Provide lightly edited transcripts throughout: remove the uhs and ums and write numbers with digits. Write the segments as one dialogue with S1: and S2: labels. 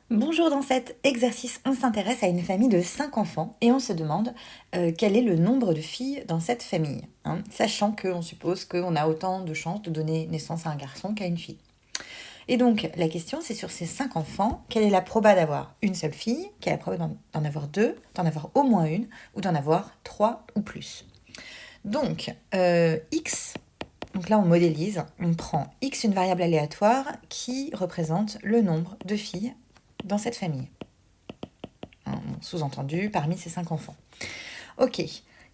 S1: Bonjour, dans cet exercice, on s'intéresse à une famille de 5 enfants et on se demande quel est le nombre de filles dans cette famille, hein, sachant qu'on suppose qu'on a autant de chances de donner naissance à un garçon qu'à une fille. Et donc, la question, c'est sur ces 5 enfants, quelle est la proba d'avoir une seule fille, quelle est la proba d'en avoir deux, d'en avoir au moins une, ou d'en avoir 3 ou plus. Donc, X, donc là on modélise, on prend X, une variable aléatoire qui représente le nombre de filles dans cette famille. Sous-entendu, parmi ces 5 enfants. Ok,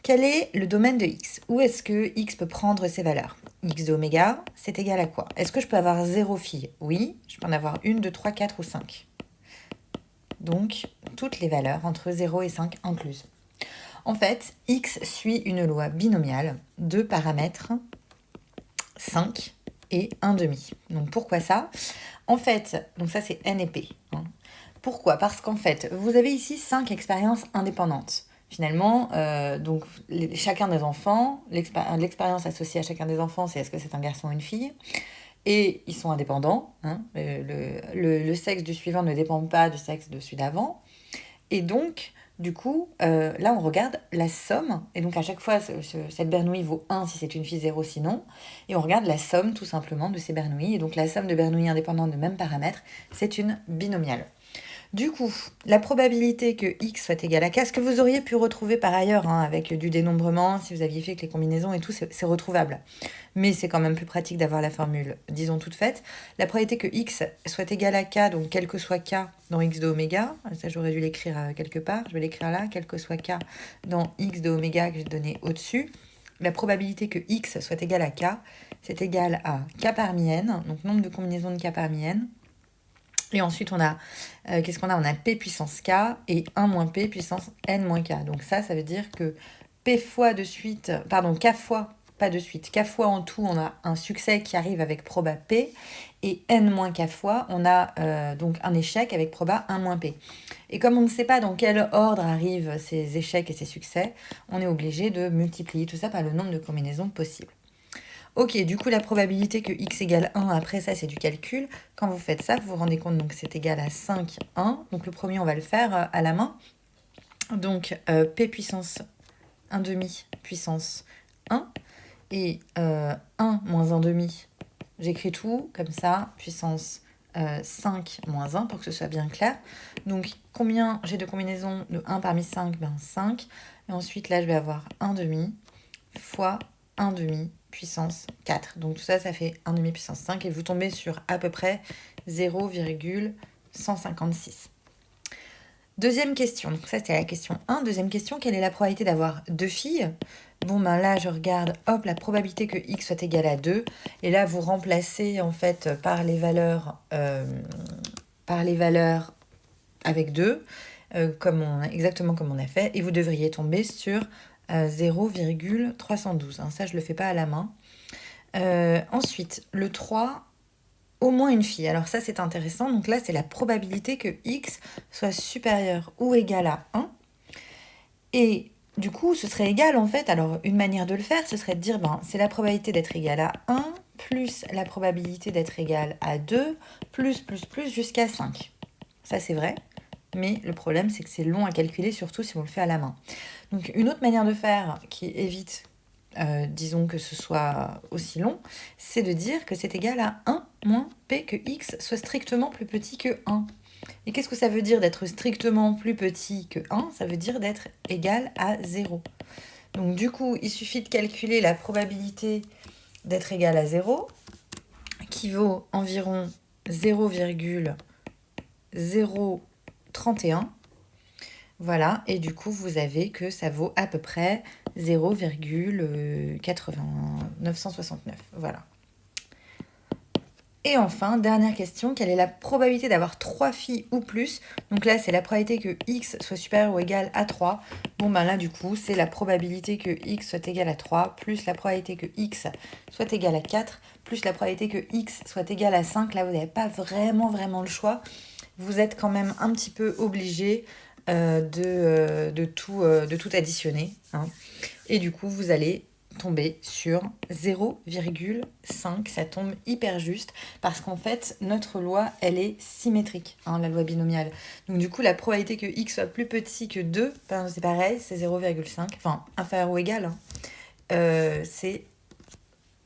S1: quel est le domaine de X? Où est-ce que X peut prendre ses valeurs? X de oméga, c'est égal à quoi? Est-ce que je peux avoir 0 fille? Oui, je peux en avoir 1, 2, 3, 4 ou 5. Donc, toutes les valeurs entre 0 et 5 incluses. En fait, X suit une loi binomiale, deux paramètres, 5 et 1 demi. Donc pourquoi ça? En fait, donc ça c'est N et P. Pourquoi? Parce qu'en fait, vous avez ici 5 expériences indépendantes. Finalement, donc chacun des enfants, l'expérience associée à chacun des enfants, c'est est-ce que c'est un garçon ou une fille. Et ils sont indépendants. Le sexe du suivant ne dépend pas du sexe de celui d'avant. Et donc, du coup, là, on regarde la somme. Et donc, à chaque fois, cette bernoulli vaut 1 si c'est une fille, 0 sinon. Et on regarde la somme, tout simplement, de ces bernoullis. Et donc, la somme de bernoullis indépendantes de même paramètre, c'est une binomiale. Du coup, la probabilité que x soit égal à k, ce que vous auriez pu retrouver par ailleurs avec du dénombrement, si vous aviez fait que les combinaisons et tout, c'est retrouvable. Mais c'est quand même plus pratique d'avoir la formule, disons, toute faite. La probabilité que x soit égal à k, donc quel que soit k dans x de oméga, ça j'aurais dû l'écrire quelque part, je vais l'écrire là, quel que soit k dans x de oméga que j'ai donné au-dessus. La probabilité que x soit égal à k, c'est égal à k parmi n, donc nombre de combinaisons de k parmi n. Et ensuite, on a, qu'est-ce qu'on a? On a P puissance K et 1 moins P puissance N moins K. Donc ça veut dire que P fois de suite, pardon, K fois, pas de suite, K fois en tout, on a un succès qui arrive avec proba P. Et N moins K fois, on a donc un échec avec proba 1 moins P. Et comme on ne sait pas dans quel ordre arrivent ces échecs et ces succès, on est obligé de multiplier tout ça par le nombre de combinaisons possibles. Ok, du coup, la probabilité que x égale 1, après ça, c'est du calcul. Quand vous faites ça, vous vous rendez compte que c'est égal à 5, 1. Donc le premier, on va le faire à la main. Donc p puissance 1 demi puissance 1. Et 1 moins 1 demi, j'écris tout comme ça, puissance 5 moins 1 pour que ce soit bien clair. Donc combien j'ai de combinaisons de 1 parmi 5? 5. Et ensuite, là, je vais avoir 1 demi fois 1 demi puissance 4. Donc tout ça, ça fait 1 demi puissance 5 et vous tombez sur à peu près 0,156. Deuxième question, donc ça c'était la question 1. Deuxième question, quelle est la probabilité d'avoir deux filles? Bon ben là je regarde, hop, la probabilité que x soit égal à 2. Et là vous remplacez en fait par les valeurs avec 2, exactement comme on a fait. Et vous devriez tomber sur 0,312. Ça, je ne le fais pas à la main. Ensuite, le 3, au moins une fille. Alors ça, c'est intéressant. Donc là, c'est la probabilité que x soit supérieur ou égal à 1. Et du coup, ce serait égal, en fait. Alors, une manière de le faire, ce serait de dire, c'est la probabilité d'être égal à 1 plus la probabilité d'être égal à 2 plus jusqu'à 5. Ça, c'est vrai. Mais le problème, c'est que c'est long à calculer, surtout si on le fait à la main. Donc une autre manière de faire qui évite, disons, que ce soit aussi long, c'est de dire que c'est égal à 1 moins p, que x soit strictement plus petit que 1. Et qu'est-ce que ça veut dire d'être strictement plus petit que 1? Ça veut dire d'être égal à 0. Donc du coup, il suffit de calculer la probabilité d'être égal à 0, qui vaut environ 0,031. Voilà, et du coup, vous avez que ça vaut à peu près 0,969. Voilà. Et enfin, dernière question, quelle est la probabilité d'avoir 3 filles ou plus? Donc là, c'est la probabilité que x soit supérieur ou égal à 3. Bon, ben là, du coup, c'est la probabilité que x soit égal à 3, plus la probabilité que x soit égal à 4, plus la probabilité que x soit égal à 5. Là, vous n'avez pas vraiment le choix. Vous êtes quand même un petit peu obligé de tout additionner. Et du coup, vous allez tomber sur 0,5. Ça tombe hyper juste parce qu'en fait, notre loi, elle est symétrique, hein, la loi binomiale. Donc du coup, la probabilité que x soit plus petit que 2, ben, c'est pareil, c'est 0,5. Enfin, inférieur ou égal. Hein. C'est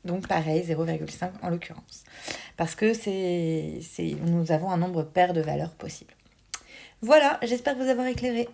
S1: donc pareil, 0,5 en l'occurrence. Parce que nous avons un nombre pair de valeurs possibles. Voilà, j'espère vous avoir éclairé.